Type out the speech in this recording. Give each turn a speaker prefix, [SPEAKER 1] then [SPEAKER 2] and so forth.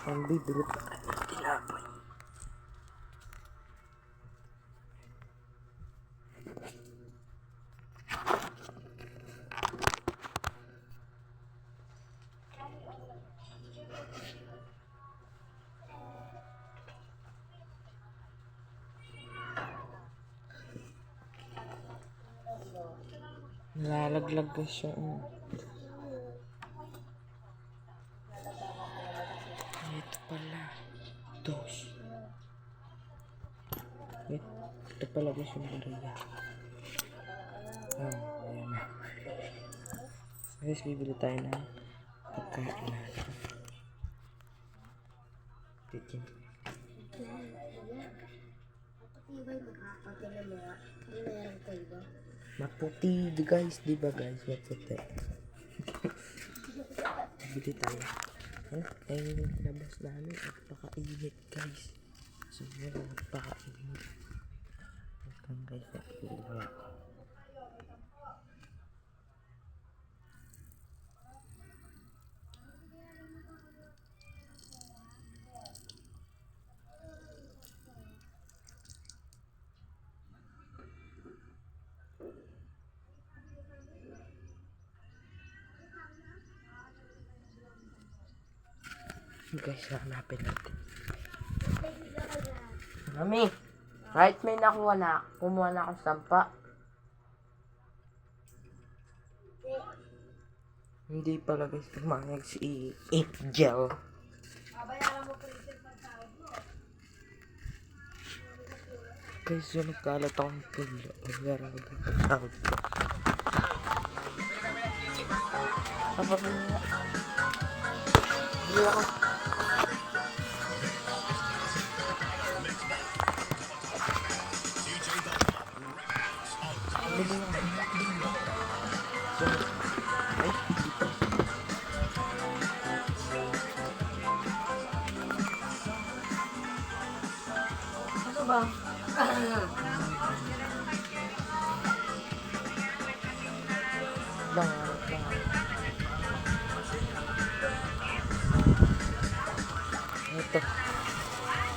[SPEAKER 1] Ang bibili pa tayo ng tilapay. Nalalaglag ko siya. Ito pala. Dos. Ito pala guys yung bariya. Ayan na. Guys, bibili tayo ng pagkain natin. Tikin. Maputi guys, di ba guys? Maputi. Bili tayo. Ayun yung labas namin. Napakainit guys. Sobrang napakainit. Ito guys, napakainit. Guys, hanapin natin. Mami, right may nakuha na. Kumuha na ako sampa. Hindi pala guys, pumayag si Angel. Guys, yun nagkalat akong pulo. Nagyara ko din pag-sahod ko. Apa ba niya? Bili ako. Bili ako. Ay, dito. Ano ba? Bangarap. Ito.